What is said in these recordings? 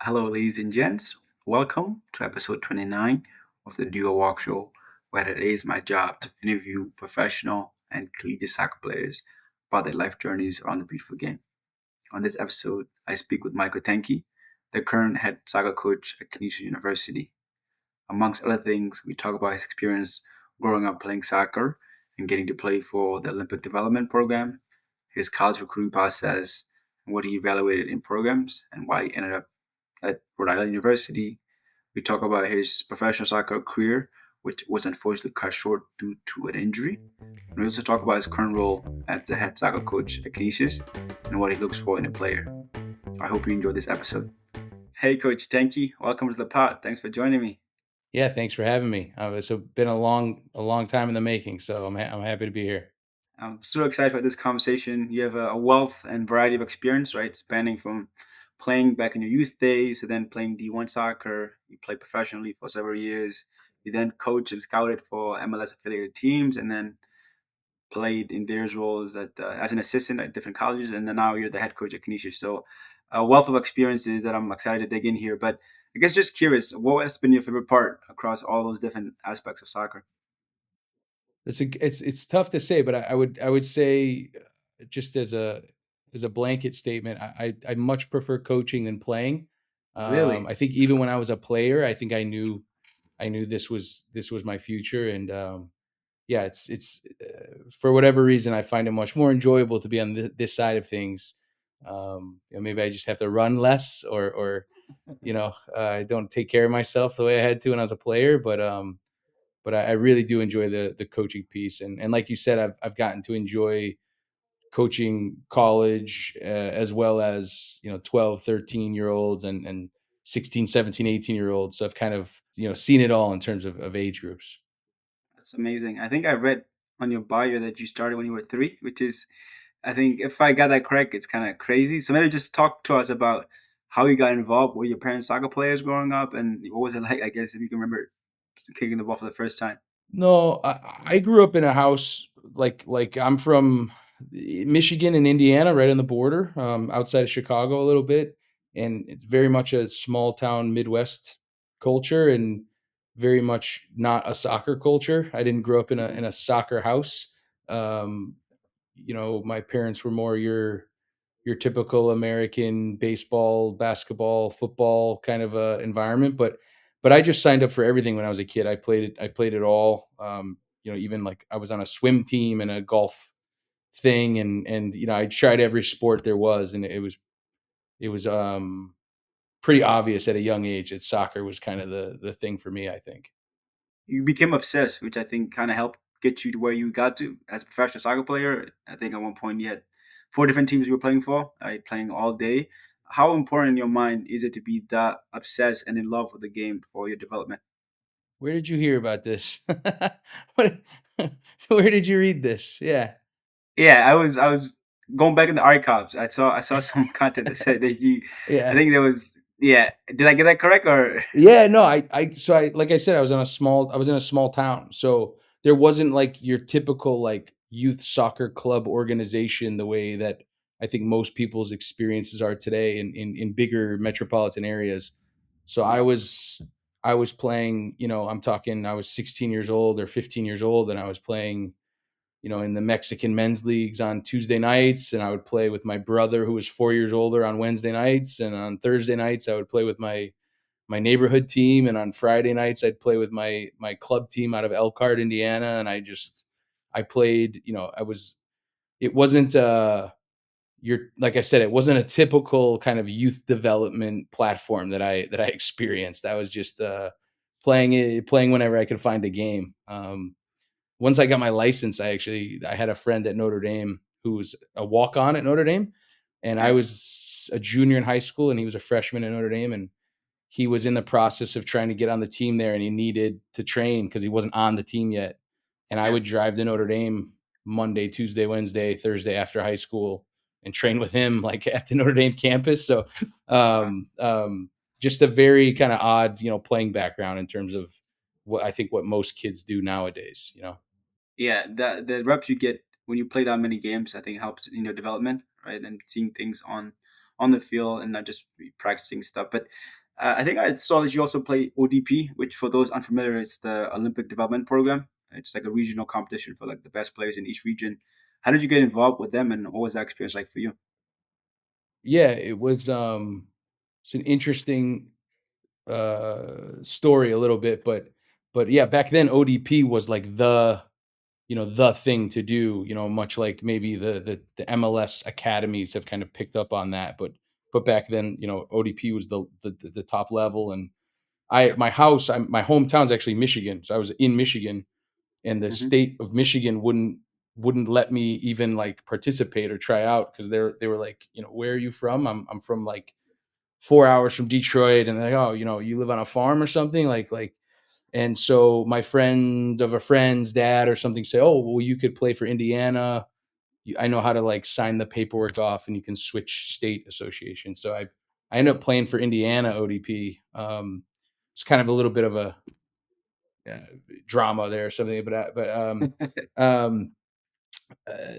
Hello, ladies and gents. Welcome to episode 29 of the Deu Awuok Show, where it is my job to interview professional and collegiate soccer players about their life journeys around the beautiful game. On this episode, I speak with Micheal Tanke, the current head soccer coach at Canisius University. Amongst other things, we talk about his experience growing up playing soccer and getting to play for the Olympic Development Program, his college recruiting process, and what he evaluated in programs, and why he ended up at Rhode Island University. We talk about his professional soccer career, which was unfortunately cut short due to an injury. And we also talk about his current role as the head soccer coach at Canisius and what he looks for in a player. I hope you enjoyed this episode. Hey, Coach Tanke, welcome to the pod. Thanks for joining me. Yeah, thanks for having me. It's been a long time in the making, so I'm happy to be here. I'm so excited about this conversation. You have a wealth and variety of experience, right? Spanning from playing back in your youth days to then playing D1 soccer. You played professionally for several years. You then coached and scouted for MLS affiliated teams and then played in various roles as an assistant at different colleges. And then now you're the head coach at Canisius. So a wealth of experiences that I'm excited to dig in here. But I guess just curious, what has been your favorite part across all those different aspects of soccer? It's tough to say, but I would say just as a blanket statement, I much prefer coaching than playing. Really? I think even when I was a player, I think I knew this was my future, and yeah, it's for whatever reason I find it much more enjoyable to be on this side of things. Maybe I just have to run less, or I don't take care of myself the way I had to when I was a player, but I really do enjoy the coaching piece, and like you said, I've gotten to enjoy coaching college as well as 12, 13 year olds and 16, 17, 18 year olds. So I've kind of seen it all in terms of age groups. That's amazing. I think I read on your bio that you started when you were three, which is, I think, if I got that correct, it's kind of crazy. So maybe just talk to us about how you got involved. Were your parents soccer players growing up, and what was it like? I guess if you can remember kicking the ball for the first time. No, I grew up in a house like I'm from Michigan and Indiana, right on the border, outside of Chicago a little bit, and it's very much a small town Midwest culture, and very much not a soccer culture. I didn't grow up in a Mhm. in a soccer house. Um, my parents were more your typical American baseball, basketball, football kind of environment. But I just signed up for everything when I was a kid. I played it all. Even like I was on a swim team and a golf thing, and I tried every sport there was, and it was pretty obvious at a young age that soccer was kind of the thing for me, I think. You became obsessed, which I think kind of helped get you to where you got to as a professional soccer player. I think at one point you had four different teams you were playing for, right? Playing all day. How important in your mind is it to be that obsessed and in love with the game for your development? Where did you hear about this? what, where did you read this? Yeah. Yeah, I was going back in the archives. I saw some content that said that you. I Yeah. think there was. Yeah, did I get that correct or? Yeah, no, like I said, I was in a small town. So there wasn't like your typical like youth soccer club organization the way that I think most people's experiences are today in bigger metropolitan areas. So I Yeah, was I was playing, I'm talking I was 16 years old or 15 years old, and I was playing, in the Mexican men's leagues on Tuesday nights, and I would play with my brother who was 4 years older on Wednesday nights, and on Thursday nights I would play with my neighborhood team, and on Friday nights I'd play with my club team out of Elkhart, Indiana, and I played, it wasn't like I said, it wasn't a typical kind of youth development platform that I experienced. I was just playing whenever I could find a game. Once I got my license, I had a friend at Notre Dame who was a walk on at Notre Dame, and I yeah, was a junior in high school, and he was a freshman at Notre Dame, and he was in the process of trying to get on the team there, and he needed to train because he wasn't on the team yet. And I yeah. would drive to Notre Dame Monday, Tuesday, Wednesday, Thursday after high school and train with him like at the Notre Dame campus. So Wow. just a very kind of odd, playing background in terms of what most kids do nowadays. Yeah, the reps you get when you play that many games, I think helps in your development, right? And seeing things on on the field and not just be practicing stuff. But I think I saw that you also play ODP, which for those unfamiliar is the Olympic Development Program. It's like a regional competition for like the best players in each region. How did you get involved with them, and what was that experience like for you? Yeah, it was it's an interesting story a little bit, but yeah, back then ODP was like the thing to do, much like maybe the MLS academies have kind of picked up on that, but back then, ODP was the top level. And Yeah. my hometown's actually Michigan, so I was in Michigan, and the Hmm. state of Michigan wouldn't let me even like participate or try out because they were like, where are you from? I'm from like 4 hours from Detroit, and they're like, oh, you live on a farm or something, like. And so my friend of a friend's dad or something say, oh, well, you could play for Indiana. I know how to like sign the paperwork off, and you can switch state association. So I ended up playing for Indiana ODP. It's kind of a little bit of a uh, drama there or something, um,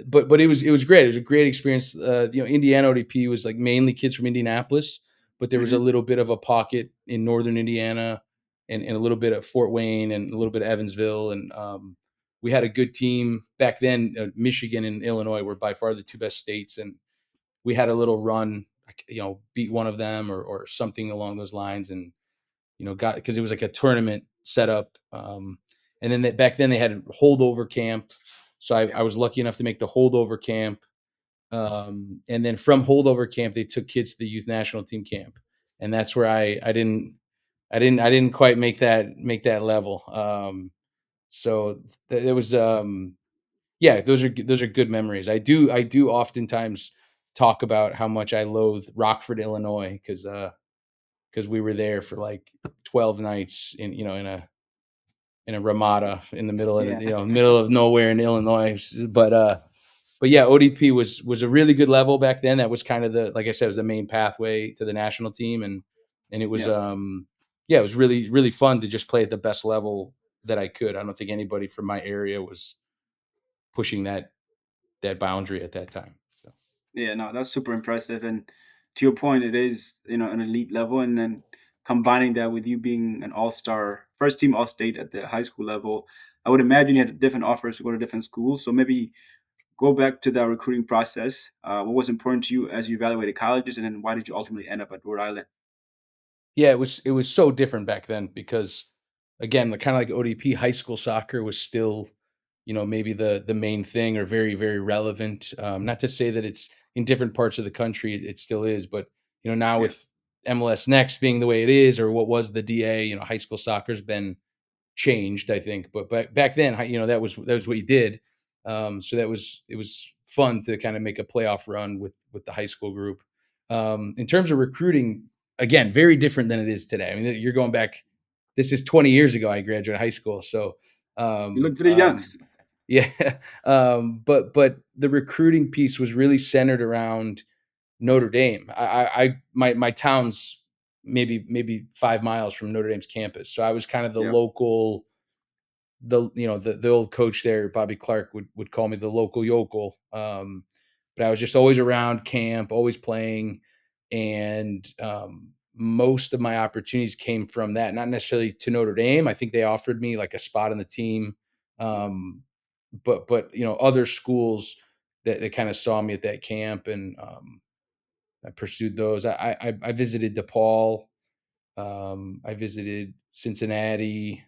but it was great. It was a great experience. Indiana ODP was like mainly kids from Indianapolis, but there was a Hmm. little bit of a pocket in northern Indiana, and a little bit of Fort Wayne, and a little bit of Evansville, and we had a good team back then. Michigan and Illinois were by far the two best states, and we had a little run. Beat one of them or something along those lines, and got because it was like a tournament setup. And then back then they had a holdover camp, so I, Yeah. I was lucky enough to make the holdover camp. And then from holdover camp, they took kids to the youth national team camp, and that's where I didn't quite make that level. So it was yeah, those are good memories. I do oftentimes talk about how much I loathe Rockford, Illinois, because we were there for like 12 nights in a Ramada in the middle of Yeah. middle of nowhere in Illinois. But yeah, ODP was a really good level back then. That was kind of the like I said, it was the main pathway to the national team, and it was Yeah. yeah, it was really really fun to just play at the best level that I could. I don't think anybody from my area was pushing that boundary at that time. So Yeah, no, that's super impressive. And to your point, it is, an elite level. And then combining that with you being an all-star, first team all-state at the high school level, I would imagine you had different offers to go to different schools. So maybe go back to that recruiting process. What was important to you as you evaluated colleges, and then why did you ultimately end up at Rhode Island? yeah, it was so different back then because again, kind of like ODP, high school soccer was still maybe the main thing or very very relevant. Not to say that it's in different parts of the country it still is, but now Yeah. with MLS Next being the way it is, or what was the DA, high school soccer's been changed, I think. But back then, that was what you did. So it was fun to kind of make a playoff run with the high school group. In terms of recruiting, again, very different than it is today. I mean, you're going back. This is 20 years ago. I graduated high school, so You um, look pretty young. um, yeah. But the recruiting piece was really centered around Notre Dame. My town's maybe 5 miles from Notre Dame's campus, so I was kind of the Yeah. local. The old coach there, Bobby Clark, would call me the local yokel. But I was just always around camp, always playing, and most of my opportunities came from that. Not necessarily to Notre Dame. I think they offered me like a spot on the team, Yeah. um, but other schools that kind of saw me at that camp, and I pursued those. I visited DePaul. I visited Cincinnati.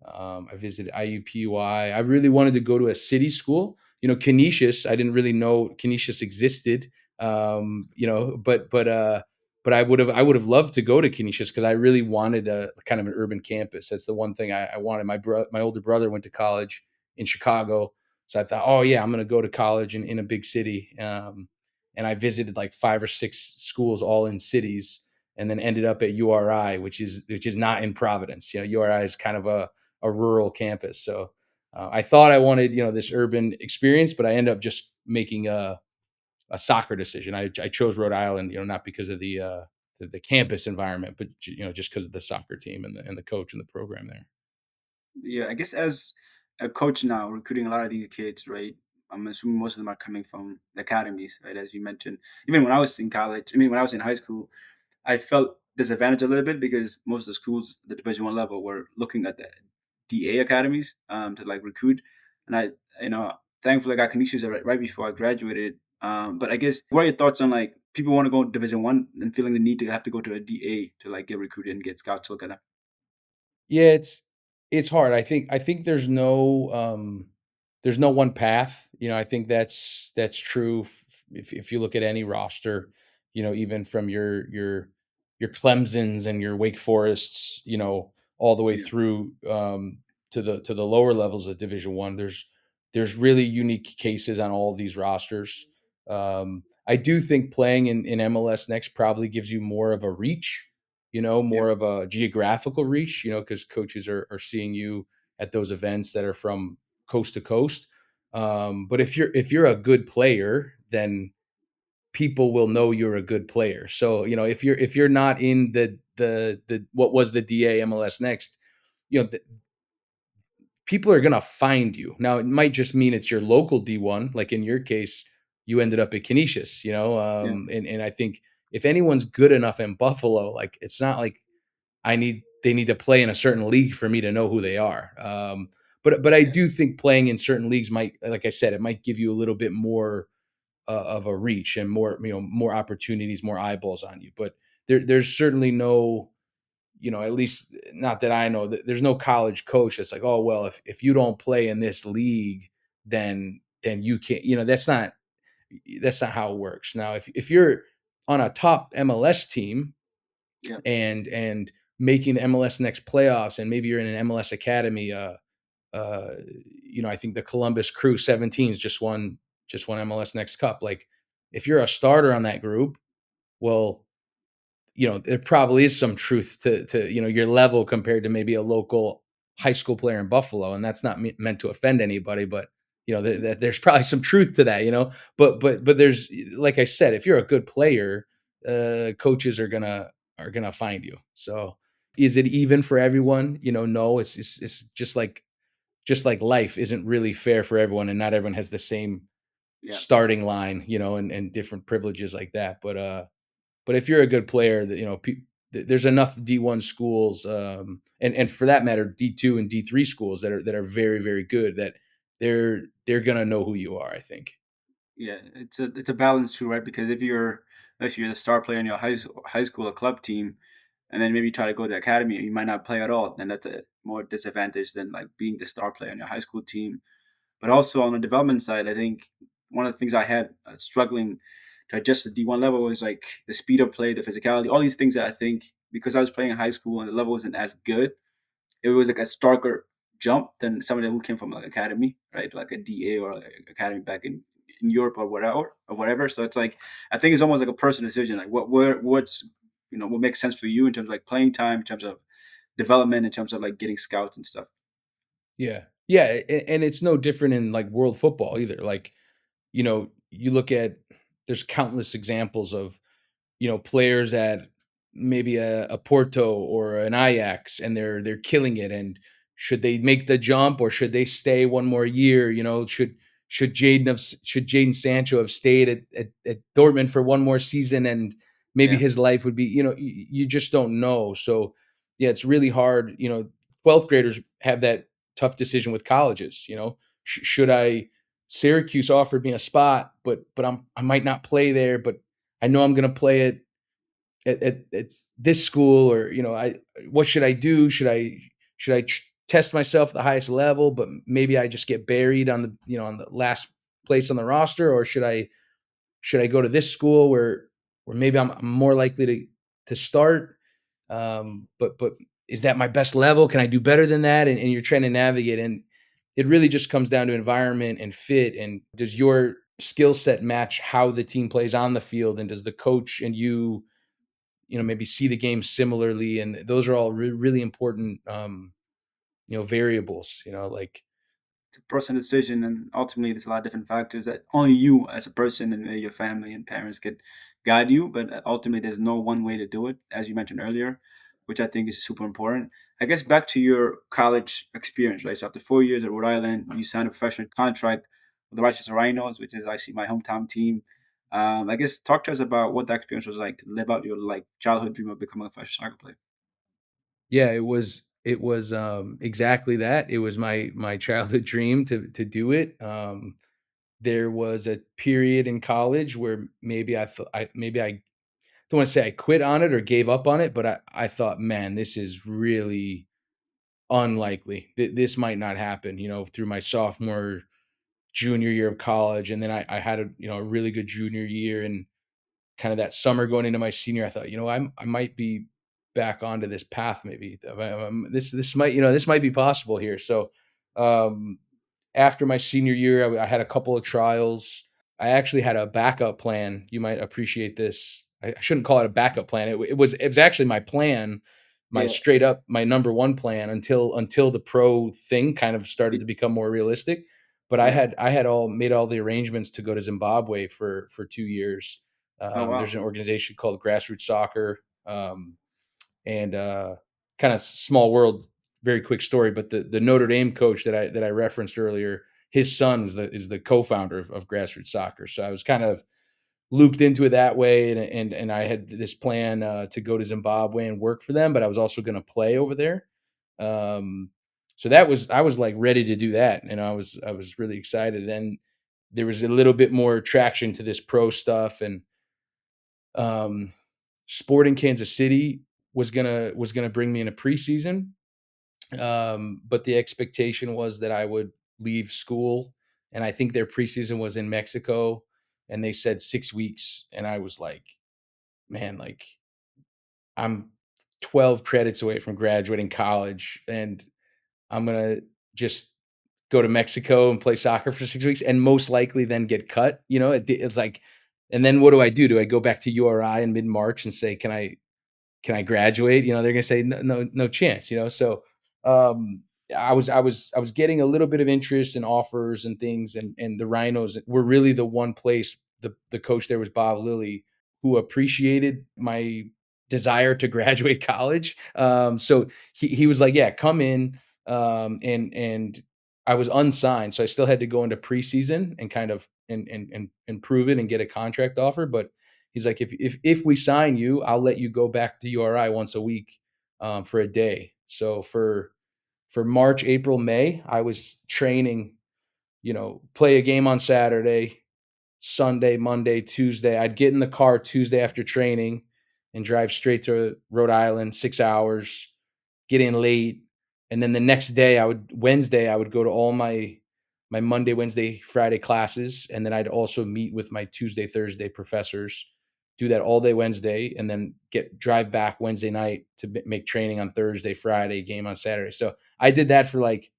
I visited IUPUI. I really wanted to go to a city school. Canisius. I didn't really know Canisius existed. But I would have loved to go to Canisius because I really wanted a kind of an urban campus. That's the one thing I wanted. My older brother went to college in Chicago, so I thought, oh yeah, I'm going to go to college in a big city. And I visited like 5 or 6 schools, all in cities, and then ended up at URI, which is not in Providence. URI is kind of a rural campus. So I thought I wanted this urban experience, but I ended up just making a soccer decision. I chose Rhode Island, not because of the campus environment, but just because of the soccer team and the coach and the program there. Yeah. I guess as a coach now, recruiting a lot of these kids, right? I'm assuming most of them are coming from the academies, right? As you mentioned, even when I was in college, I mean, when I was in high school, I felt disadvantaged a little bit because most of the schools, the Division One level, were looking at the DA academies to like recruit, and you know, thankfully I got Canisius right before I graduated. But I guess what are your thoughts on like people want to go Division One and feeling the need to have to go to a DA to like get recruited and get scouts to look at them? Yeah, it's hard. I think there's no one path. I think that's true if you look at any roster, even from your Clemsons and your Wake Forests, all the way Yeah, through to the lower levels of Division One. There's really unique cases on all of these rosters. I do think playing in MLS Next probably gives you more of a reach, yeah, more of a geographical reach, because coaches are seeing you at those events that are from coast to coast. But if you're a good player, then people will know you're a good player. So, if you're not in the what was the DA MLS Next, you know, people are gonna find you. Now, it might just mean it's your local D1, like in your case, you ended up at Canisius, yeah, and I think if anyone's good enough in Buffalo, like it's not like they need to play in a certain league for me to know who they are. But I yeah, do think playing in certain leagues might, like I said, it might give you a little bit more of a reach and more opportunities, more eyeballs on you. But there's certainly no, at least not that I know, that there's no college coach that's like, oh well, if you don't play in this league, then you can't. That's not how it works. Now, if you're on a top MLS team yeah, and making the MLS Next playoffs, and maybe you're in an MLS academy. Uh, I think the Columbus Crew 17s just won MLS Next Cup. Like, if you're a starter on that group, well, there probably is some truth to your level compared to maybe a local high school player in Buffalo, and that's not meant to offend anybody, but there's probably some truth to that, but there's, like I said, if you're a good player, coaches are gonna find you. So, is it even for everyone? No, it's just like life isn't really fair for everyone, and not everyone has the same yeah. starting line, and different privileges like that. But if you're a good player, that there's enough D1 schools, and for that matter, D2 and D3 schools that are very, very good, that they're gonna know who you are, I think. Yeah, it's a balance too, right? Because if you're, let's say you're the star player in your high school or club team, and then maybe you try to go to academy, you might not play at all. Then that's a more disadvantage than like being the star player in your high school team. But also on the development side, I think one of the things I had struggling to adjust to D1 level was like the speed of play, the physicality, all these things that I think because I was playing in high school and the level wasn't as good, it was like a starker jump than somebody who came from like academy, right? Like a DA or like academy back in Europe or whatever. So it's like I think it's almost like a personal decision. Like what's what makes sense for you in terms of like playing time, in terms of development, in terms of like getting scouts and stuff. Yeah. Yeah, and it's no different in, like, world football either. Like, you look at there's countless examples of players at maybe a Porto or an Ajax, and they're killing it. And should they make the jump, or should they stay one more year? Should Jaden Sancho have stayed at Dortmund for one more season, and maybe Yeah, his life would be, you just don't know. So yeah, it's really hard. 12th graders have that tough decision with colleges. Should I Syracuse offered me a spot, but I might not play there, but I know I'm going to play at this school, or I what should I do? Should I test myself at the highest level, but maybe I just get buried on the last place on the roster, or should I go to this school where maybe I'm more likely to start, but is that my best level? Can I do better than that? And you're trying to navigate, and it really just comes down to environment and fit. And does your skill set match how the team plays on the field? And does the coach and you maybe see the game similarly? And those are all really important, variables, like. it's a personal decision, and ultimately there's a lot of different factors that only you as a person and maybe your family and parents could guide you. But ultimately, there's no one way to do it, as you mentioned earlier, which I think is super important. I guess back to your college experience, right? So after 4 years at Rhode Island, you signed a professional contract the Rochester Rhinos, which is actually my hometown team. I guess talk to us about what that experience was like to live out your like childhood dream of becoming a professional soccer player. Yeah, it was exactly that. It was my childhood dream to do it. There was a period in college where maybe I don't want to say I quit on it or gave up on it, but I thought, man, this is really unlikely. This might not happen, through my sophomore, junior year of college. And then I had a really good junior year, and kind of that summer going into my senior, I thought, I might be back onto this path. Maybe this might be possible here. So, um, after my senior year, I had a couple of trials. I actually had a backup plan. You might appreciate this. I shouldn't call it a backup plan. It was actually my plan, my Yeah, straight up my number one plan until the pro thing kind of started to become more realistic. But I yeah. had I had all made all the arrangements to go to Zimbabwe for 2 years. Oh There's wow. an organization called Grassroots Soccer, and kind of small world. Very quick story, but the Notre Dame coach that I referenced earlier, his son is the co-founder of Grassroots Soccer. So I was kind of looped into it that way, and I had this plan to go to Zimbabwe and work for them, but I was also going to play over there. Um, so I was like ready to do that, and I was really excited. And there was a little bit more traction to this pro stuff, and um, Sporting Kansas City was gonna bring me in a preseason, but the expectation was that I would leave school, and I think their preseason was in Mexico, and they said 6 weeks, and I was like, man, like I'm 12 credits away from graduating college, and I'm gonna just go to Mexico and play soccer for 6 weeks, and most likely then get cut. It's like, and then what do I do? Do I go back to URI in mid March and say, can I graduate? They're gonna say no, no, no chance. So um, I was getting a little bit of interest and offers and things, and the Rhinos were really the one place. The coach there was Bob Lilly, who appreciated my desire to graduate college. So he was like, yeah, come in, and I was unsigned, so I still had to go into preseason and kind of and prove it and get a contract offer, but he's like, if we sign you, I'll let you go back to URI once a week, for a day. So for March, April, May, I was training. Play a game on Saturday, Sunday, Monday, Tuesday. I'd get in the car Tuesday after training and drive straight to Rhode Island, 6 hours, get in late. And then the next day, Wednesday, I would go to all my Monday, Wednesday, Friday classes. And then I'd also meet with my Tuesday, Thursday professors, do that all day Wednesday, and then drive back Wednesday night to make training on Thursday, Friday, game on Saturday. So I did that for like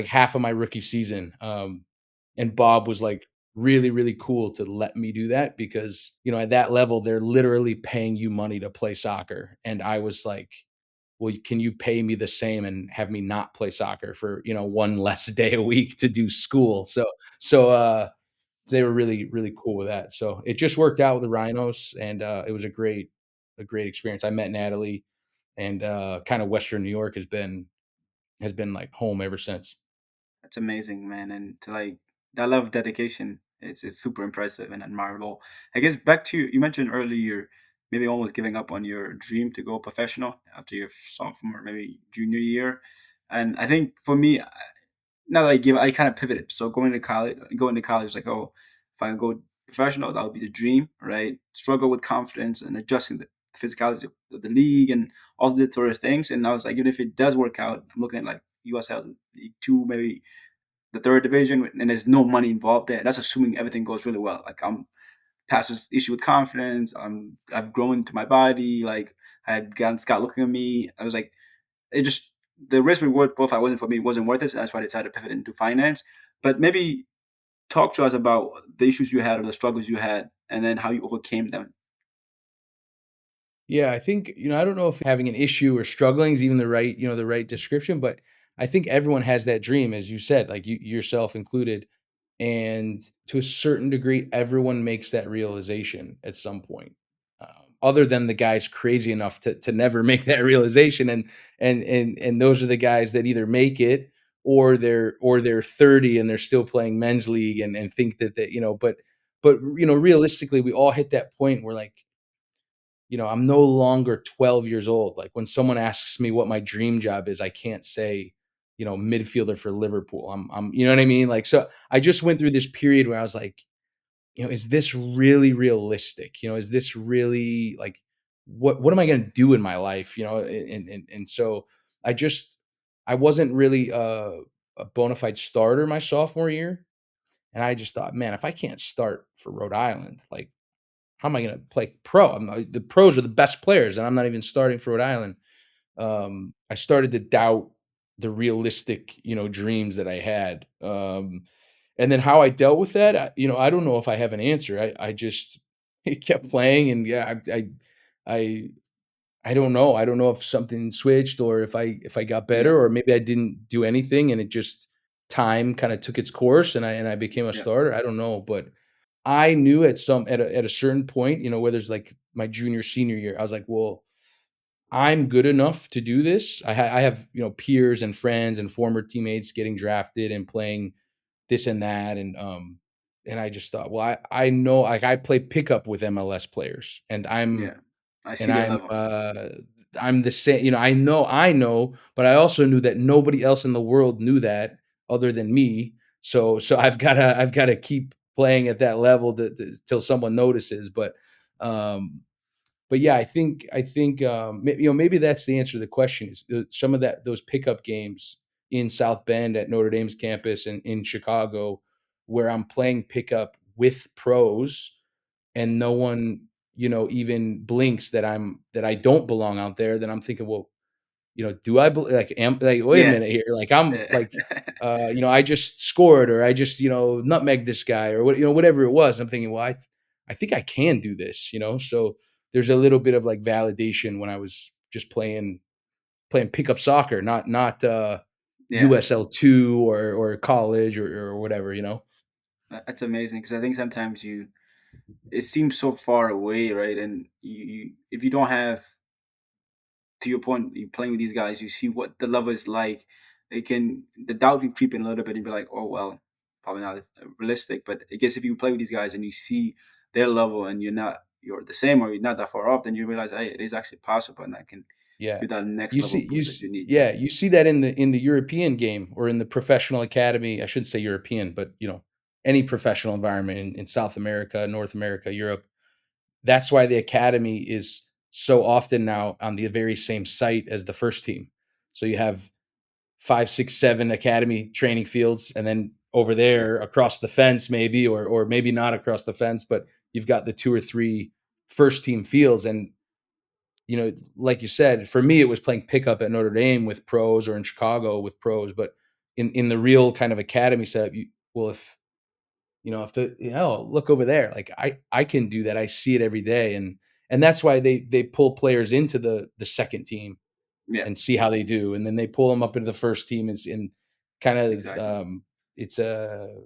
half of my rookie season. And Bob was like really, really cool to let me do that because, at that level, they're literally paying you money to play soccer. And I was like, well, can you pay me the same and have me not play soccer for, one less day a week to do school? So they were really, really cool with that. So it just worked out with the Rhinos, and it was a great experience. I met Natalie, and kind of Western New York has been like home ever since. That's amazing, man. And to like that level of dedication, it's super impressive and admirable. I guess back to you mentioned earlier, maybe almost giving up on your dream to go professional after your sophomore, maybe junior year. And I think for me, now that I kind of pivoted. So going to college, like, oh, if I can go professional, that would be the dream, right? Struggle with confidence and adjusting the physicality of the league and all the sort of things. And I was like, even if it does work out, I'm looking at like USL League Two, maybe the third division, and there's no money involved there. That's assuming everything goes really well. Like I'm past this issue with confidence. I've grown into my body. Like I had gotten Scott looking at me. I was like, it just the risk reward profile wasn't for me. It wasn't worth it. So that's why I decided to pivot into finance. But maybe talk to us about the issues you had or the struggles you had, and then how you overcame them. Yeah, I think, I don't know if having an issue or struggling is even the right description, but I think everyone has that dream, as you said, like you yourself included. And to a certain degree, everyone makes that realization at some point. Other than the guys crazy enough to never make that realization, and those are the guys that either make it or they're 30 and they're still playing men's league and think that but realistically we all hit that point where like I'm no longer 12 years old. Like when someone asks me what my dream job is, I can't say, midfielder for Liverpool. I'm, you know what I mean? Like, so I just went through this period where I was like, is this really realistic? Is this really like, what am I going to do in my life? And so I just, I wasn't really a bona fide starter my sophomore year. And I just thought, man, if I can't start for Rhode Island, like, how am I going to play pro? The pros are the best players, and I'm not even starting for Rhode Island. I started to doubt the realistic, dreams that I had. And then how I dealt with that, I don't know if I have an answer. I just kept playing, and yeah, I, I don't know. I don't know if something switched or if I got Yeah. better, or maybe I didn't do anything, and it just time kind of took its course, and I became a Yeah. starter. I don't know, but I knew at a certain point, whether it's like my junior, senior year, I was like, well, I'm good enough to do this. I have, peers and friends and former teammates getting drafted and playing this and that. And I just thought, well, I know, like, I play pickup with MLS players, and Yeah. I and see their I'm, level. uh, I'm the same, I know, but I also knew that nobody else in the world knew that other than me. So I've gotta keep playing at that level till someone notices. But yeah, I think maybe that's the answer to the question is some of those pickup games in South Bend at Notre Dame's campus and in Chicago, where I'm playing pickup with pros and no one even blinks that I don't belong out there. Then I'm thinking, well, do I like am like wait a Yeah. minute here, like I'm Yeah. like I just scored, or I just nutmeg this guy, or whatever it was. I'm thinking, well, I think I can do this. So there's a little bit of like validation when I was just playing pickup soccer, not Yeah. USL 2 or college or whatever. That's amazing because I think sometimes it seems so far away, right? And if you don't have, to your point, you playing with these guys, you see what the level is like. The doubt can creep in a little bit and be like, oh well, probably not realistic. But I guess if you play with these guys and you see their level and you're the same or you're not that far off, then you realize, hey, it is actually possible, and I can Yeah. give that next You level see boost that you need. yeah, you see that in the European game or in the professional academy. I shouldn't say European, but any professional environment in South America, North America, Europe. That's why the academy is so often now on the very same site as the first team. So you have 5, 6, 7 academy training fields, and then over Yeah, there across the fence, maybe, or maybe not across the fence, but you've got the 2 or 3 first team fields. And like you said, for me, it was playing pickup at Notre Dame with pros, or in Chicago with pros. But in the real kind of academy setup, well, if look over there, like I can do that. I see it every day, and that's why they pull players into the second team yeah, and see how they do, and then they pull them up into the first team. In kind of exactly, it's a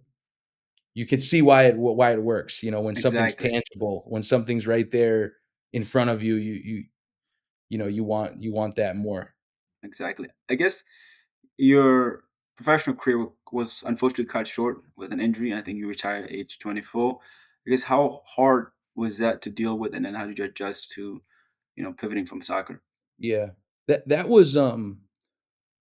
you can see why it works. When something's exactly, tangible, when something's right there in front of you, you want that more. exactly. I guess your professional career was unfortunately cut short with an injury. I think you retired at age 24. I guess how hard was that to deal with, and then how did you adjust to, pivoting from soccer? Yeah, that was a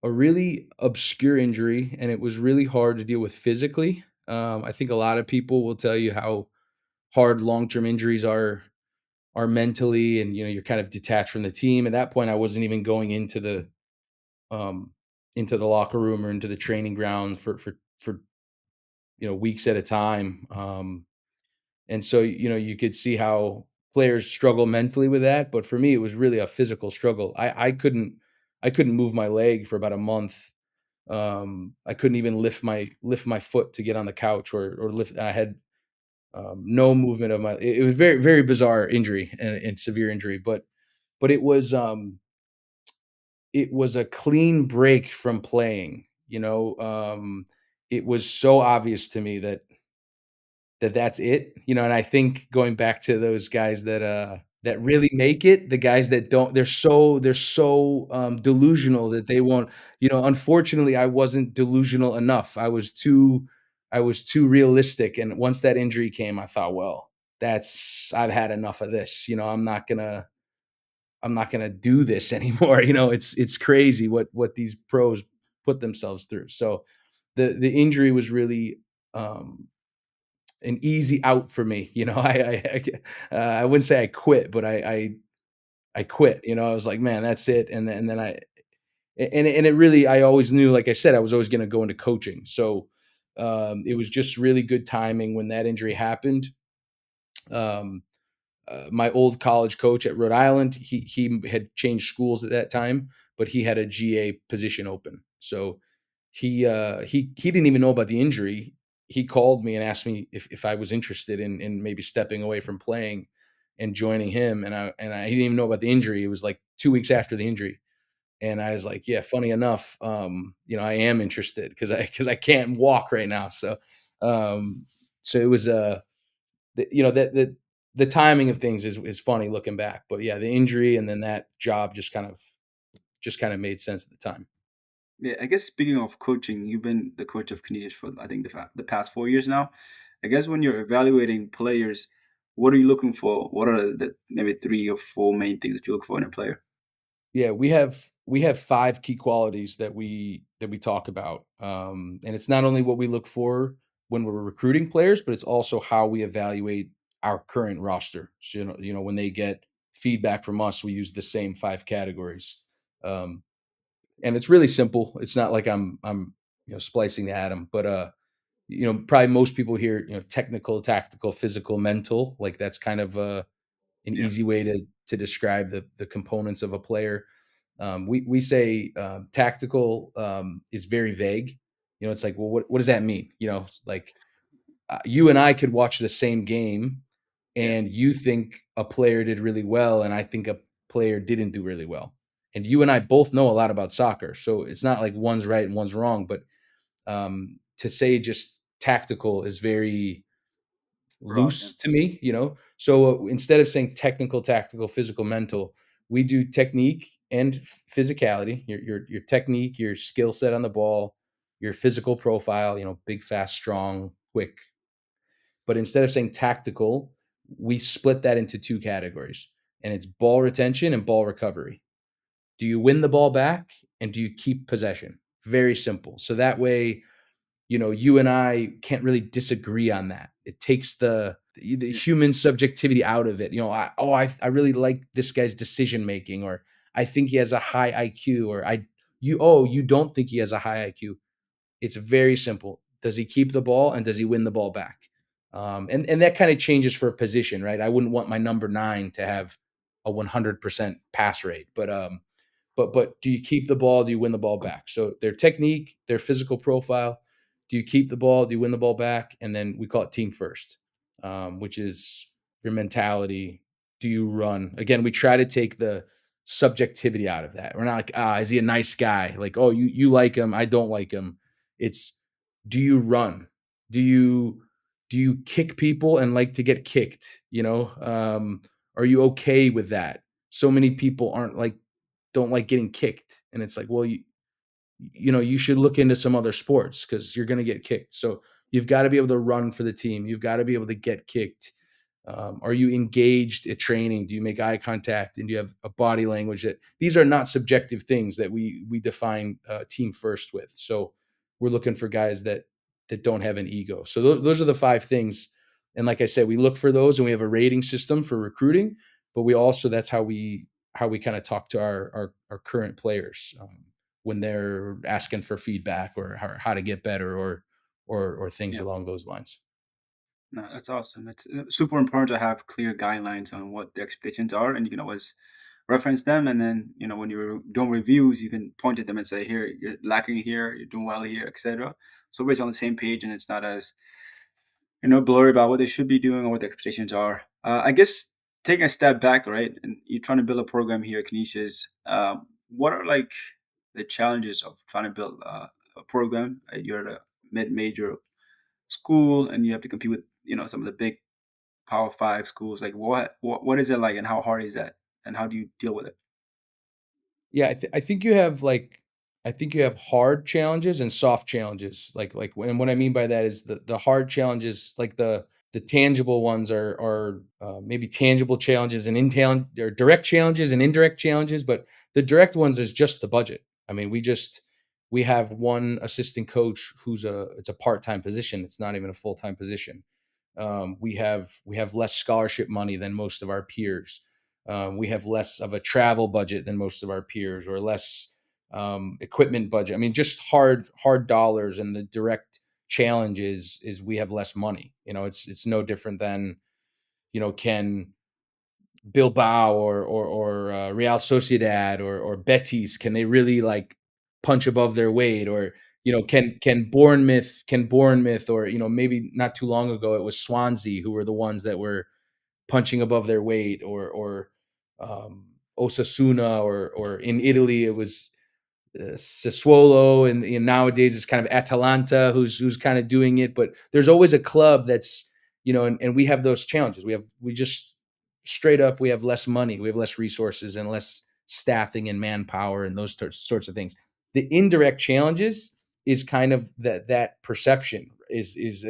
really obscure injury, and it was really hard to deal with physically. I think a lot of people will tell you how hard long-term injuries are mentally, and you're kind of detached from the team. At that point, I wasn't even going um, into the locker room or into the training ground for weeks at a time. And so you could see how players struggle mentally with that. But for me, it was really a physical struggle. I couldn't move my leg for about a month. I couldn't even lift my foot to get on the couch or lift. I had no movement of my. It was very very bizarre injury and severe injury, but it was a clean break from playing. It was so obvious to me that's it. And I think going back to those guys that that really make it, the guys that don't, they're so delusional that they won't. Unfortunately, I wasn't delusional enough. I was too realistic, and once that injury came, I thought, well, that's I've had enough of this. I'm not gonna do this anymore. It's crazy what these pros put themselves through. So the injury was really an easy out for me. I wouldn't say I quit, but I quit. I was like, man, that's it. And then it really, I always knew, like I said, I was always going to go into coaching. So it was just really good timing when that injury happened. Um, my old college coach at Rhode Island, he had changed schools at that time, but he had a GA position open. So he didn't even know about the injury. He called me and asked me if I was interested in maybe stepping away from playing and joining him. And I he didn't even know about the injury. It was like 2 weeks after the injury. And I was like, yeah, funny enough, I am interested because I can't walk right now. Um, so it was the timing of things is funny looking back. But yeah, the injury and then that job just kind of made sense at the time. Yeah, I guess speaking of coaching, you've been the coach of Canisius for I think the past 4 years now. I guess when you're evaluating players, what are you looking for? What are the maybe three or four main things that you look for in a player? Yeah, we have 5 key qualities that we talk about, and it's not only what we look for when we're recruiting players, but it's also how we evaluate our current roster. So, when they get feedback from us, we use the same 5 categories, um, and it's really simple. It's not like I'm splicing the atom, but probably most people hear technical, tactical, physical, mental. Like that's kind of an Yeah, easy way to describe the components of a player. We say tactical is very vague. It's like, well, what does that mean? Like you and I could watch the same game, yeah, and you think a player did really well, and I think a player didn't do really well. And you and I both know a lot about soccer, so it's not like one's right and one's wrong. But to say just tactical is very broad. Yeah, loose to me. So instead of saying technical, tactical, physical, mental, we do technique and physicality. Your technique, your skill set on the ball, your physical profile. Big, fast, strong, quick. But instead of saying tactical, we split that into 2 categories, and it's ball retention and ball recovery. Do you win the ball back, and do you keep possession? Very simple. So that way, you and I can't really disagree on that. It takes the yeah, human subjectivity out of it. I really like this guy's decision making, or I think he has a high IQ, or you don't think he has a high IQ. It's very simple. Does he keep the ball and does he win the ball back? And that kind of changes for a position, right? I wouldn't want my number 9 to have a 100% pass rate, but do you keep the ball? Do you win the ball back? So their technique, their physical profile. Do you keep the ball? Do you win the ball back? And then we call it team first, which is your mentality. Do you run? Again, we try to take the subjectivity out of that. We're not like, is he a nice guy? Like, oh, you like him, I don't like him. It's, do you run? Do you kick people and like to get kicked? Are you okay with that? So many people aren't like, don't like getting kicked. And it's like, well, you should look into some other sports because you're going to get kicked. So you've got to be able to run for the team. You've got to be able to get kicked. Are you engaged at training? Do you make eye contact? And do you have a body language that these are not subjective things that we define team first with. So we're looking for guys that don't have an ego. So those are the 5 things. And like I said, we look for those, and we have a rating system for recruiting. But we also, that's how we kind of talk to our current players when they're asking for feedback or how to get better or things yeah. along those lines. No, that's awesome. It's super important to have clear guidelines on what the expectations are, and you can always reference them. And then when you're doing reviews, you can point at them and say, "Here, you're lacking here. You're doing well here, etc." So everybody's on the same page, and it's not as blurry about what they should be doing or what the expectations are. I guess taking a step back, right, and you're trying to build a program here at Canisius. What are like the challenges of trying to build a program? You're at a mid-major school, and you have to compete with some of the big Power Five schools? Like what is it like, and how hard is that, and how do you deal with it? Yeah, I think you have I think you have hard challenges and soft challenges. And what I mean by that is the hard challenges, like the tangible ones are maybe tangible challenges and or direct challenges and indirect challenges, but the direct ones is just the budget. I mean, we have one assistant coach who's it's a part-time position. It's not even a full-time position. We have less scholarship money than most of our peers. We have less of a travel budget than most of our peers, or less equipment budget. I mean, just hard dollars. And the direct challenge is we have less money. It's no different than can Bilbao or Real Sociedad or Betis, can they really like punch above their weight? Or can Bournemouth, or maybe not too long ago it was Swansea who were the ones that were punching above their weight, or Osasuna, or in Italy it was Sassuolo, and nowadays it's kind of Atalanta who's kind of doing it. But there's always a club that's and we have those challenges. We just straight up, we have less money, we have less resources, and less staffing and manpower and those sorts of things. The indirect challenges is kind of that perception is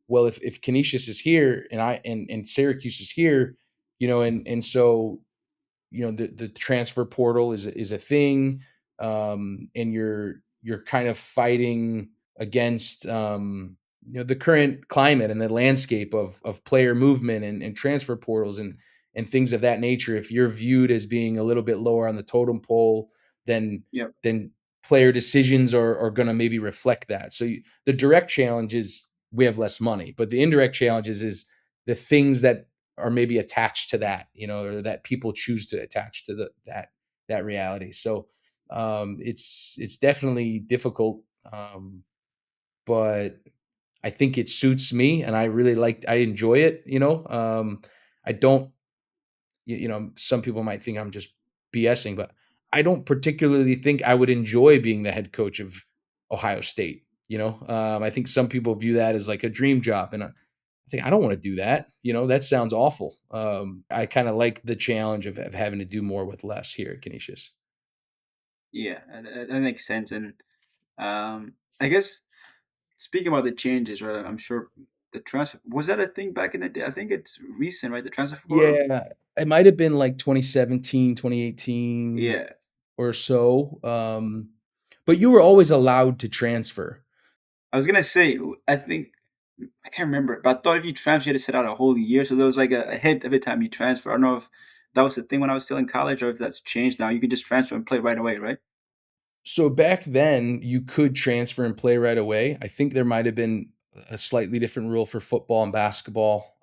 well, if Canisius is here and Syracuse is here, and so the transfer portal is a thing, and you're kind of fighting against the current climate and the landscape of player movement and transfer portals and things of that nature. If you're viewed as being a little bit lower on the totem pole, then Yep. then player decisions are going to maybe reflect that. So the direct challenge is we have less money, but the indirect challenges is the things that are maybe attached to that, or that people choose to attach to that reality. So it's definitely difficult, but I think it suits me, and I enjoy it. I don't, some people might think I'm just BSing, but I don't particularly think I would enjoy being the head coach of Ohio State. I think some people view that as like a dream job, and I think I don't want to do that. That sounds awful. I kind of like the challenge of having to do more with less here at Canisius. Yeah, that makes sense. And I guess speaking about the changes, right? I'm sure the transfer, was that a thing back in the day? I think it's recent, right? The transfer portal. Yeah, it might have been like 2017, 2018 Yeah, or so. But you were always allowed to transfer. I was gonna say. I think I can't remember, but I thought if you transfer, you had to sit out a whole year. So there was like a hit every time you transfer. I don't know if that was the thing when I was still in college, or if that's changed now. You can just transfer and play right away, right? So back then, you could transfer and play right away. I think there might have been a slightly different rule for football and basketball,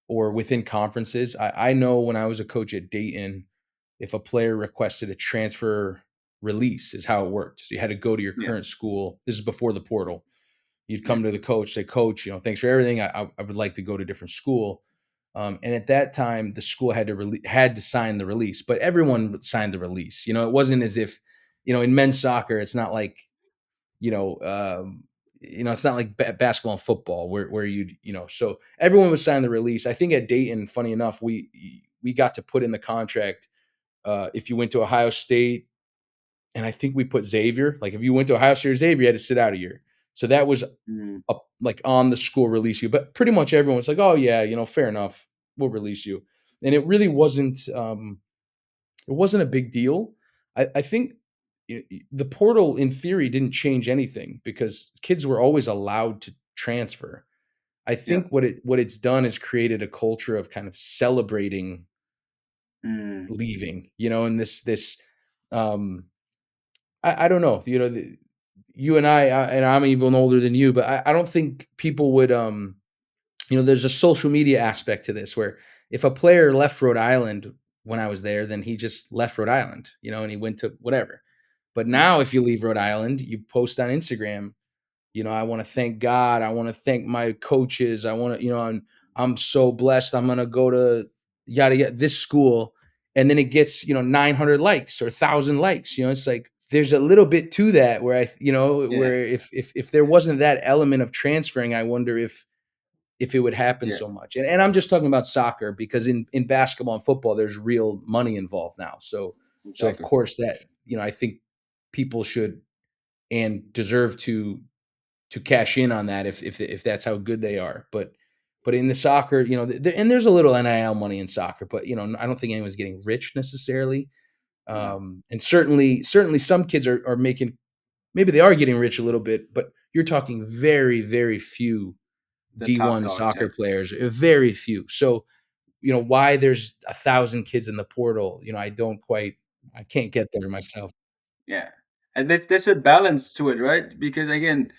or within conferences. I know when I was a coach at Dayton, if a player requested a transfer release, is how it worked. So you had to go to your Yeah. current school. This is before the portal. You'd Yeah. come to the coach, say, "Coach, thanks for everything. I would like to go to a different school." And at that time, the school had to sign the release, but everyone signed the release. It wasn't as if, in men's soccer, it's not like, you know, um, it's not like basketball and football where so everyone was signing the release. I think at Dayton, funny enough, we got to put in the contract, if you went to Ohio State, and I think we put Xavier. Like if you went to Ohio State or Xavier, you had to sit out a year. So that was Mm, like on the school release you. But pretty much everyone's like, oh yeah, fair enough, we'll release you. And it really wasn't a big deal. I think the portal in theory didn't change anything because kids were always allowed to transfer. I yeah. think what it's done is created a culture of kind of celebrating Mm, leaving, and this um I don't know, you and and I'm even older than you, but I don't think people would there's a social media aspect to this where if a player left Rhode Island when I was there, then he just left Rhode Island, and he went to whatever. But yeah. now if you leave Rhode Island, you post on Instagram, I want to thank God, I want to thank my coaches, I want to, I'm so blessed, I'm going to go to yada yada this school, and then it gets, 900 likes or 1,000 likes. It's like there's a little bit to that where Yeah. where if there wasn't that element of transferring, I wonder if it would happen Yeah, so much. And I'm just talking about soccer because in basketball and football, there's real money involved now. So of exactly. course that, I think people should and deserve to cash in on that if that's how good they are. But in the soccer, and there's a little NIL money in soccer, but I don't think anyone's getting rich necessarily. No, And certainly some kids are making, maybe they are getting rich a little bit, but you're talking very, very few the top D1 dogs. Yeah, soccer players, very few. So, why there's 1,000 kids in the portal, I can't get there myself. yeah, and there's a balance to it, right? Because again,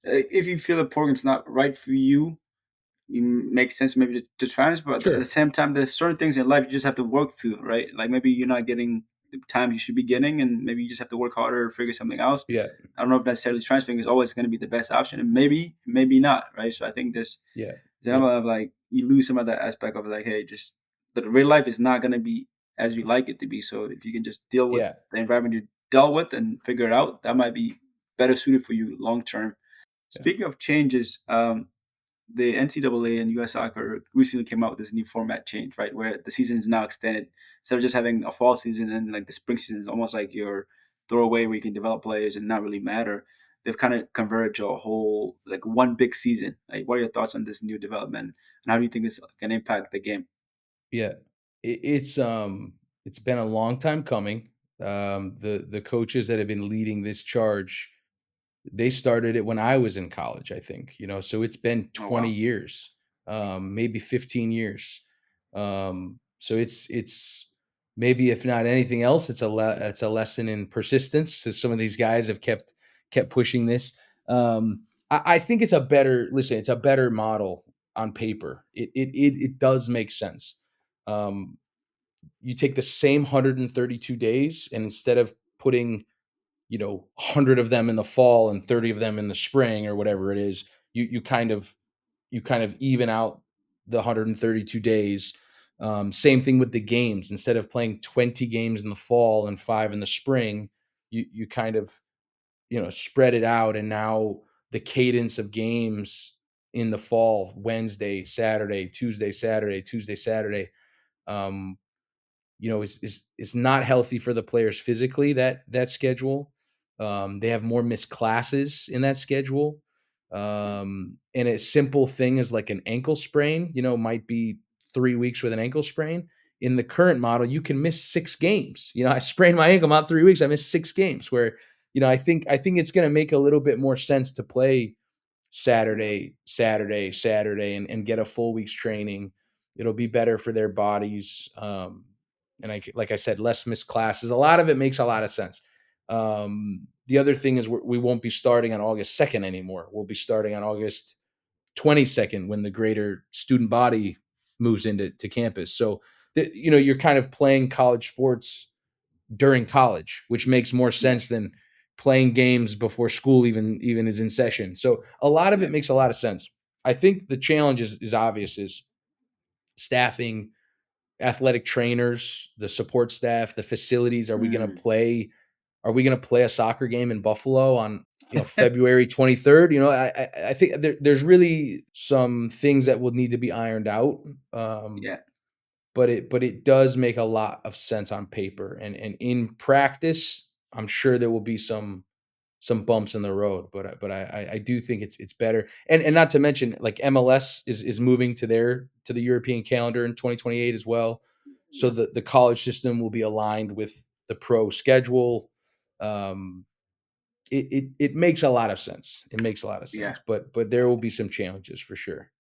if you feel the program's not right for you, it makes sense maybe to trans, but at the Sure. same time, there's certain things in life you just have to work through, right? Like maybe you're not getting the time you should be getting, and maybe you just have to work harder or figure something else. Yeah. I don't know if necessarily transferring is always going to be the best option, and maybe not, right? So I think this Yeah. is Yeah. another of like you lose some of that aspect of like, hey, just the real life is not going to be as you like it to be. So if you can just deal with Yeah. the environment you dealt with and figure it out, that might be better suited for you long term. Yeah. Speaking of changes, the NCAA and US Soccer recently came out with this new format change, right? Where the season is now extended. Instead of just having a fall season and like the spring season is almost like your throwaway where you can develop players and not really matter. They've kind of converged to a whole like one big season. Like, what are your thoughts on this new development, and how do you think this can impact the game? Yeah. It's been a long time coming. The coaches that have been leading this charge, they started it when I was in college, I think, so it's been Oh 20 wow, years, maybe 15 years. So it's maybe, if not anything else, it's a lesson in persistence. So some of these guys have kept pushing this. I think it's a better model on paper. It does make sense. Um, you take the same 132 days, and instead of putting 100 of them in the fall and 30 of them in the spring or whatever it is, you kind of even out the 132 days. Same thing with the games. Instead of playing 20 games in the fall and 5 in the spring, you kind of spread it out, and now the cadence of games in the fall: Wednesday, Saturday, Tuesday, Saturday, Tuesday, Saturday. Um, is not healthy for the players physically. That schedule, they have more missed classes in that schedule, yeah, and a simple thing is like an ankle sprain. Might be 3 weeks with an ankle sprain. In the current model, you can miss 6 games. I sprained my ankle, I'm out 3 weeks. I missed 6 games. Where I think it's going to make a little bit more sense to play yeah, Saturday, Saturday, Saturday, and get a full week's training. It'll be better for their bodies. And like I said, less missed classes. A lot of it makes a lot of sense. The other thing is we won't be starting on August 2nd anymore. We'll be starting on August 22nd when the greater student body moves into campus. So you're kind of playing college sports during college, which makes more yeah, sense than playing games before school even is in session. So a lot of yeah, it makes a lot of sense. I think the challenge is obvious: is staffing, athletic trainers, the support staff, the facilities. mm. Are we going to play a soccer game in Buffalo on February 23rd? I think there's really some things that will need to be ironed out. Yeah, But it does make a lot of sense on paper, and in practice, I'm sure there will be some bumps in the road, but I do think it's better. And not to mention, like, MLS is moving to the European calendar in 2028 as well. So yeah, the college system will be aligned with the pro schedule. Um, it makes a lot of sense. It makes a lot of yeah. sense, but there will be some challenges for sure.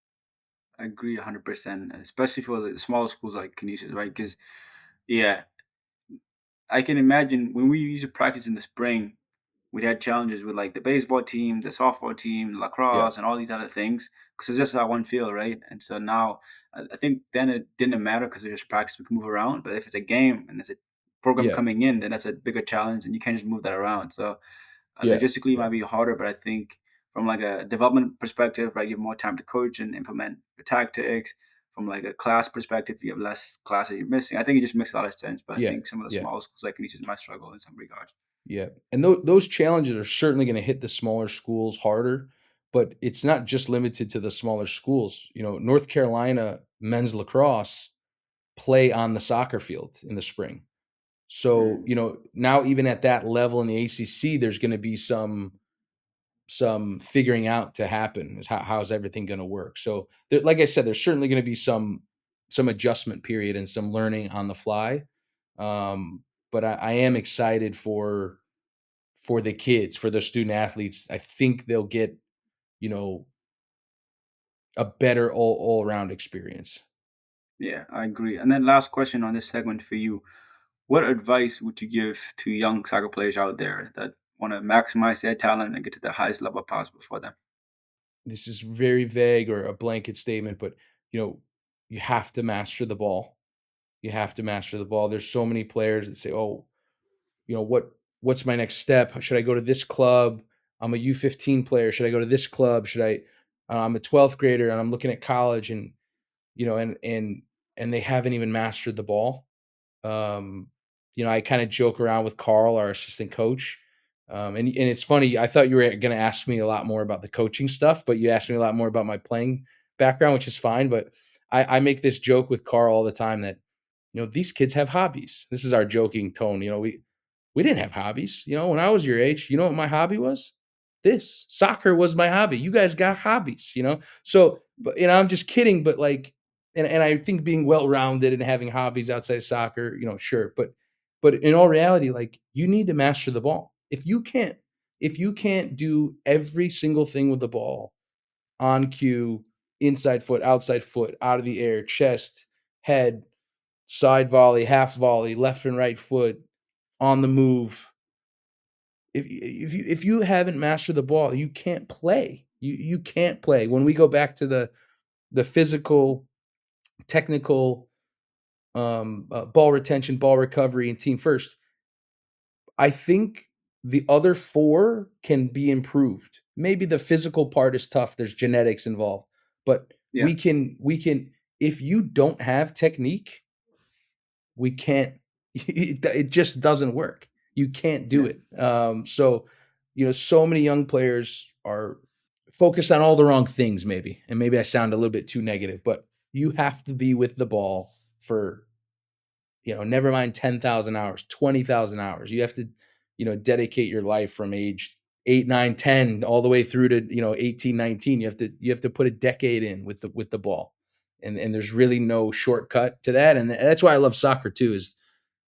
I agree 100%, especially for the smaller schools like Canisius, right? Because yeah, I can imagine when we used to practice in the spring, we had challenges with like the baseball team, the softball team, Yeah, lacrosse, and all these other things because it's just that one field, right? And so now I think then it didn't matter because it's just practice, we can move around. But if it's a game and there's a program yeah, coming in, then that's a bigger challenge and you can't just move that around. So yeah, logistically, it yeah, might be harder, but I think from like a development perspective, right, you have more time to coach and implement your tactics. From like a class perspective, you have less classes you're missing. I think it just makes a lot of sense. But I yeah, think some of the yeah. smaller schools like Canisius might struggle in some regards. Yeah, and those challenges are certainly going to hit the smaller schools harder. but it's not just limited to the smaller schools. North Carolina men's lacrosse play on the soccer field in the spring. So, Mm. now even at that level in the ACC, there's going to be some figuring out to happen. Is how's everything going to work? So, like I said, there's certainly going to be some adjustment period and some learning on the fly. But I am excited for the kids, for the student athletes. I think they'll get you know a better all around experience. Yeah, I agree. And then last question on this segment for you. What advice would you give to young soccer players out there that want to maximize their talent and get to the highest level possible for them? This is very vague or a blanket statement, but you know, you have to master the ball. You have to master the ball. There's so many players that say, "Oh, what's my next step? Should I go to this club? I'm a U15 player. Should I go to this club? Should I? I'm a 12th grader and I'm looking at college, and and they haven't even mastered the ball. Um, I kind of joke around with Carl, our assistant coach. And it's funny. I thought you were going to ask me a lot more about the coaching stuff, but you asked me a lot more about my playing background, which is fine. But I make this joke with Carl all the time that, these kids have hobbies. This is our joking tone. We didn't have hobbies. When I was your age, you know what my hobby was? This soccer was my hobby. You guys got hobbies. So, but I'm just kidding, but like, and I think being well rounded and having hobbies outside of soccer, sure, but in all reality, like you need to master the ball. If you can't do every single thing with the ball on cue, inside foot, outside foot, out of the air, chest, head, side volley, half volley, left and right foot, on the move. If you haven't mastered the ball, you can't play. You can't play. When we go back to the physical, technical, ball retention, ball recovery, and team first, I think the other four can be improved. Maybe the physical part is tough. There's genetics involved, but Yeah, we can. If you don't have technique, we can't. It just doesn't work. You can't do yeah. it. So so many young players are focused on all the wrong things, maybe, and maybe I sound a little bit too negative, but you have to be with the ball for never mind 10,000 hours, 20,000 hours. You have to dedicate your life from age 8, 9, 10 all the way through to 18, 19. You have to put a decade in with the ball, and there's really no shortcut to that. And that's why I love soccer too. Is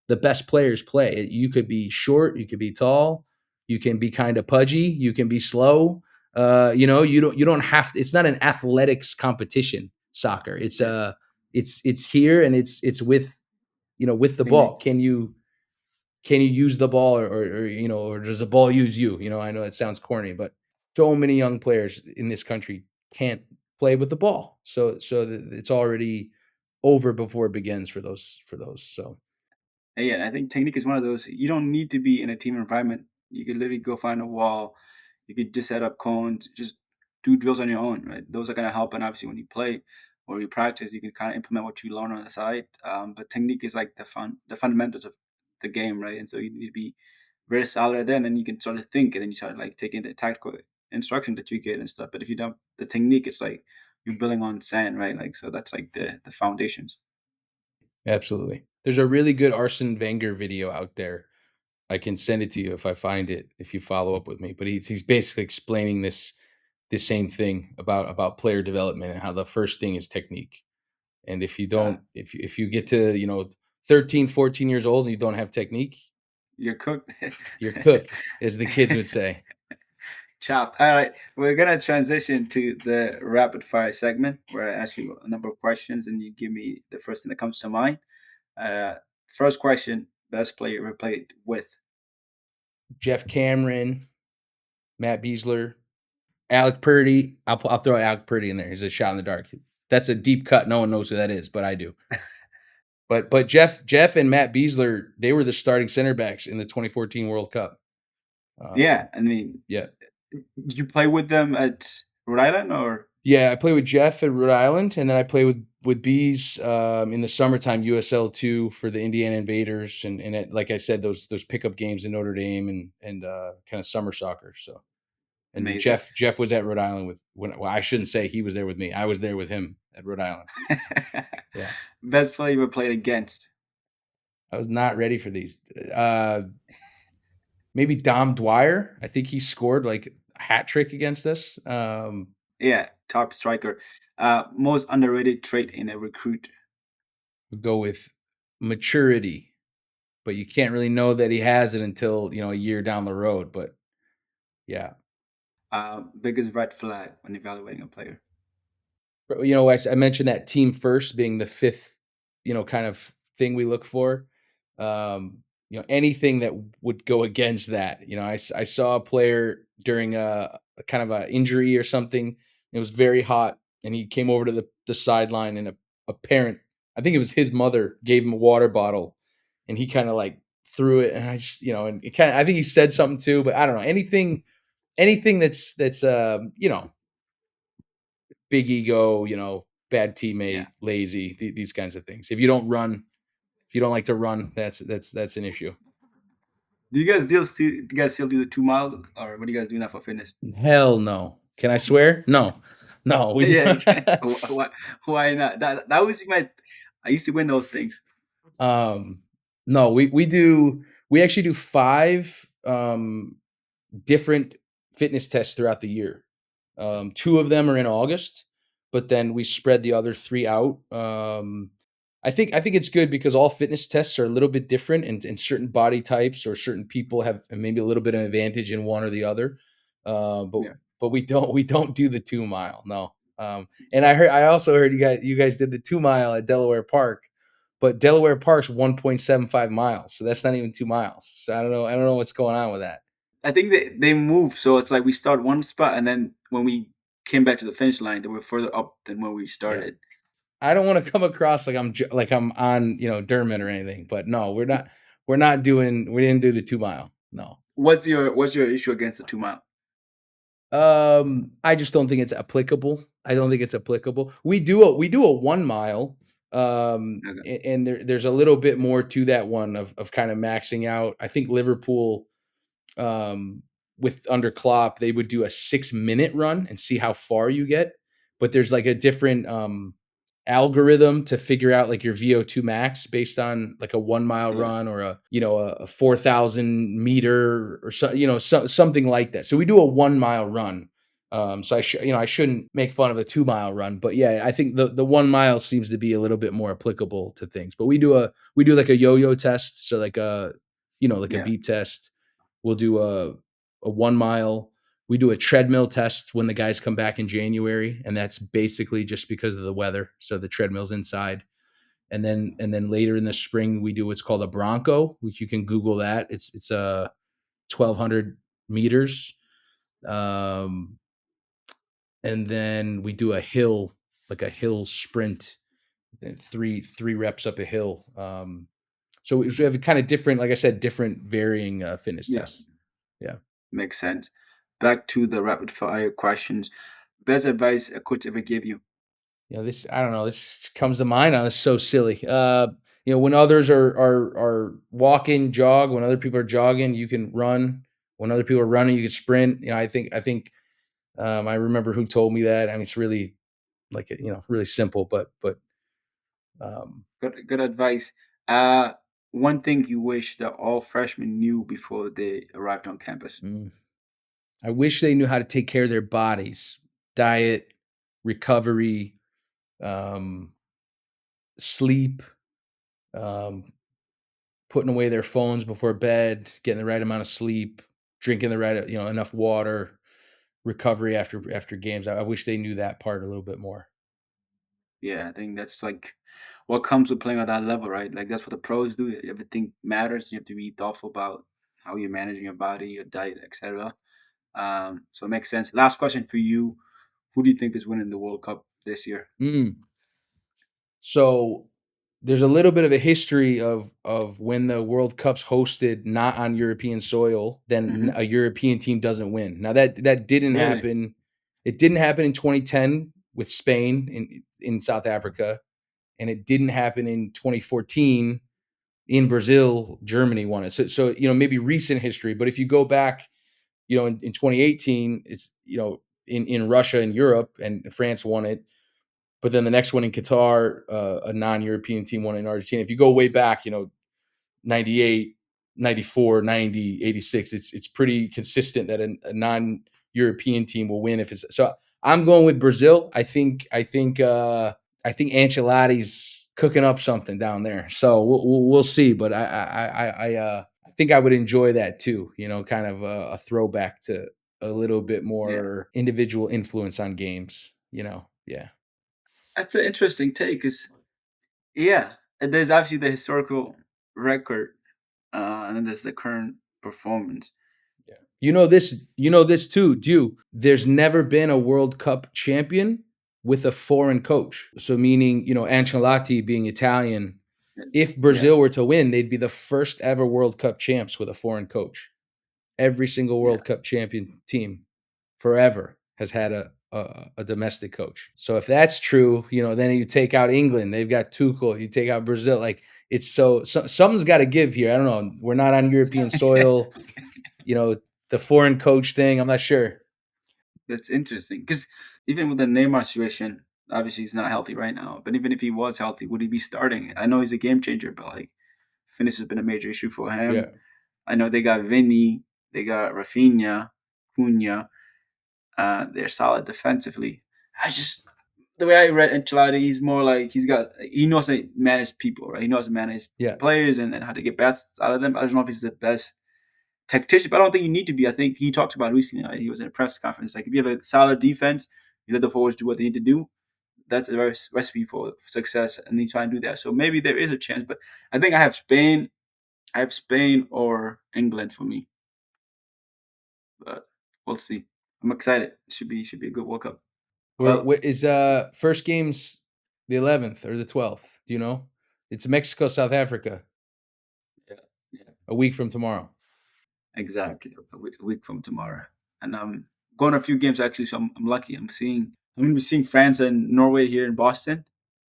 the best players play. You could be short, you could be tall, you can be kind of pudgy, you can be slow. You don't have to, it's not an athletics competition, soccer. It's Yeah. it's here, and it's with the ball. Technique. Can you use the ball, or does the ball use you? I know it sounds corny, but so many young players in this country can't play with the ball. So it's already over before it begins for those. So And yeah, I think technique is one of those. You don't need to be in a team environment. You could literally go find a wall. You could just set up cones, just do drills on your own, right? Those are going to help. And obviously, when you play or you practice, you can kind of implement what you learn on the side. But technique is like the fundamentals of the game, right? And so you need to be very solid at that. And then you can sort of think, and then you start like taking the tactical instruction that you get and stuff. But if you don't, the technique, it's like you're building on sand, right? Like so, that's like the foundations. absolutely. There's a really good Arsene Wenger video out there. I can send it to you if I find it, if you follow up with me. But he's basically explaining this same thing about player development and how the first thing is technique. And if you Uh, don't, if you get to 13, 14 years old and you don't have technique, you're cooked. you're cooked, as the kids would say. Chopped. All right, we're gonna transition to the rapid fire segment where I ask you a number of questions and you give me the first thing that comes to mind. Uh, First question: best player you ever played with? Jeff Cameron, Matt Beasler, Alec Purdy. I'll throw Alec Purdy in there. He's a shot in the dark. That's a deep cut. No one knows who that is, but I do. But Jeff and Matt Beasler, they were the starting center backs in the 2014 World Cup. Yeah, I mean, Yeah. did you play with them at Rhode Island or? Yeah, I play with Jeff at Rhode Island, and then I play with Bees in the summertime USL 2 for the Indiana Invaders, and like I said, those pickup games in Notre Dame and kind of summer soccer. So And then Amazing. Jeff was at Rhode Island well, I shouldn't say he was there with me. I was there with him at Rhode Island. Yeah. Best player you ever played against? I was not ready for these. Maybe Dom Dwyer. I think he scored like a hat trick against us. Yeah, top striker. Most underrated trait in a recruit? We'll go with maturity, but you can't really know that he has it until, a year down the road. But yeah. Biggest red flag when evaluating a player? I mentioned that team first being the fifth, kind of thing we look for. Anything that would go against that. I saw a player during a kind of a injury or something. It was very hot, and he came over to the sideline, and a parent, I think it was his mother, gave him a water bottle, and he kind of like threw it, and I just, and it I think he said something too, but I don't know, anything that's big ego, bad Yeah. teammate, lazy, these kinds of things. If you don't like to run, that's an issue. Do you guys still do the 2 mile, or what do you guys do now for fitness? Hell no. Can I swear? No. We Yeah, why not? That was my. I used to win those things. no, we actually do 5 different fitness tests throughout the year. 2 of them are in August, but then we spread the other 3 out. I think it's good because all fitness tests are a little bit different, and certain body types or certain people have maybe a little bit of advantage in one or the other. But Yeah. but we don't do the 2 mile. No. And I also heard you guys did the 2 mile at Delaware Park, but Delaware Park's 1.75 miles, so that's not even 2 miles. So I don't know what's going on with that. I think they move, so it's like we start one spot, and then when we came back to the finish line, they were further up than when we Yeah. started. I don't want to come across like I'm on, Dermot or anything, but no, we're not. We didn't do the 2 mile. No. What's your issue against the 2 mile? I just don't think it's applicable. I don't think it's applicable. We do a 1 mile, Okay. and there's a little bit more to that one of kind of maxing out. I think Liverpool, with under Klopp, they would do a 6-minute run and see how far you get. But there's like a different algorithm to figure out like your VO2 max based on like a 1 mile Yeah. run or a 4,000 meter or something like that. So we do a 1 mile run. So I shouldn't make fun of a 2 mile run, but yeah, I think the 1 mile seems to be a little bit more applicable to things. But we do like a yo-yo test, so like a like a Yeah. beep test. We'll do a 1 mile. We do a treadmill test when the guys come back in January, and that's basically just because of the weather. So the treadmill's inside. And then later in the spring, we do what's called a Bronco, which you can Google that. It's 1,200 meters. And then we do a hill, like a hill sprint, three reps up a hill. So we have a kind of different, like I said, different varying fitness Yeah. tests. Yeah. Makes sense. Back to the rapid fire questions. Best advice a coach ever gave you? This, I don't know, this comes to mind. It's so silly. When others are walking, jog. When other people are jogging, you can run. When other people are running, you can sprint. I think I remember who told me that. I mean, it's really like really simple, but um, Good advice. One thing you wish that all freshmen knew before they arrived on campus? I wish they knew how to take care of their bodies, diet, recovery, sleep, putting away their phones before bed, getting the right amount of sleep, drinking the right, enough water, recovery after games. I wish they knew that part a little bit more. Yeah, I think that's like what comes with playing at that level, right? Like that's what the pros do. Everything matters. You have to be thoughtful about how you're managing your body, your diet, etc. So it makes sense. Last question for you: who do you think is winning the World Cup this year? So there's a little bit of a history of when the World Cup's hosted not on European soil, then a European team doesn't win. Now that didn't Really? happen. It didn't happen in 2010 with Spain in South Africa, and it didn't happen in 2014 in Brazil. Germany won it. So maybe recent history, but if you go back in 2018, it's, in Russia and Europe, and France won it. But then the next one in Qatar, a non-European team won it in Argentina. If you go way back, 98, 94, 90, 86, it's pretty consistent that a non-European team will win if it's so. I'm going with Brazil. I think Ancelotti's cooking up something down there. So we'll see. But I think I would enjoy that too. Kind of a throwback to a little bit Yeah, more individual influence on games. Yeah, that's an interesting take. Cause yeah, and there's obviously the historical record, and then there's the current performance. yeah. You know this too, Dew. There's never been a World Cup champion with a foreign coach. So meaning, Ancelotti being Italian, if Yeah, Brazil were to win, they'd be the first ever World Cup champs with a foreign coach. Every single yeah. World Cup champion team forever has had a domestic coach. So if that's true, then you take out England, they've got Tuchel. You take out Brazil, like it's something's got to give here. I don't know. We're not on European soil. You know, the foreign coach thing. I'm not sure. That's interesting because even with the Neymar situation, obviously he's not healthy right now. But even if he was healthy, would he be starting? I know he's a game changer, but like fitness has been a major issue for Yeah, him. I know they got Vinny, they got Rafinha, Cunha. They're solid defensively. I just the way I read Ancelotti, he's more like he knows how to manage people, right? He knows how to manage yeah, players and how to get best out of them. I don't know if he's the best tactician, but I don't think you need to be. I think he talked about recently. He was in a press conference. Like if you have a solid defense, you let the forwards do what they need to do. That's a recipe for success, and he's trying to do that. So maybe there is a chance, but I think I have Spain. I have Spain or England for me, but we'll see. I'm excited. It should be a good World Cup. Well, where is first game's the 11th or the 12th? Do you know? It's Mexico, South Africa, yeah, yeah, a week from tomorrow. exactly. A week from tomorrow, and I'm going to a few games actually. So I'm lucky. I'm going to be seeing France and Norway here in Boston,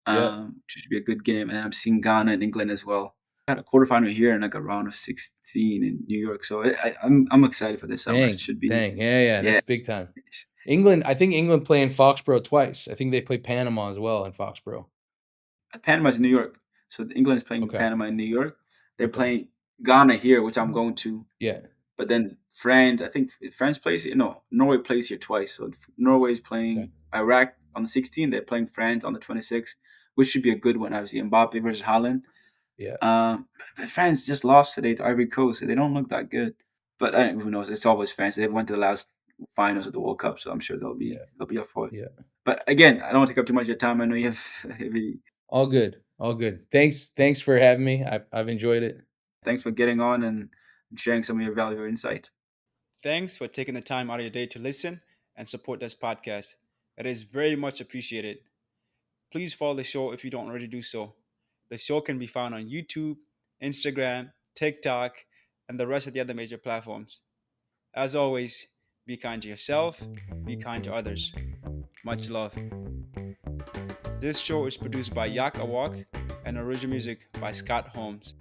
Yeah. which should be a good game. And I'm seeing Ghana and England as well. I had a quarterfinal here and like a round of 16 in New York. So I'm excited for this summer. It Dang, should be dang. Yeah, yeah. that's big time. England, I think England play in Foxborough twice. I think they play Panama as well in Foxborough. Panama's in New York. So England is playing Okay. Panama in New York. They're Okay. playing Ghana here, which I'm going to. Yeah. But then France, I think France plays here. No, Norway plays here twice. So Norway is Okay. playing Iraq on the 16th. They're playing France on the 26th, which should be a good one. Obviously, Mbappe versus Holland. Yeah. But France just lost today to Ivory Coast. So they don't look that good. But who knows? It's always France. They went to the last finals of the World Cup, so I'm sure Yeah. they'll be up for it. Yeah. But again, I don't want to take up too much of your time. I know you have heavy. All good. All good. Thanks for having me. I've enjoyed it. Thanks for getting on and sharing some of your valuable insight. Thanks for taking the time out of your day to listen and support this podcast. It is very much appreciated. Please follow the show if you don't already do so. The show can be found on YouTube, Instagram, TikTok, and the rest of the other major platforms. As always, be kind to yourself, be kind to others. Much love. This show is produced by Yak Awok and original music by Scott Holmes.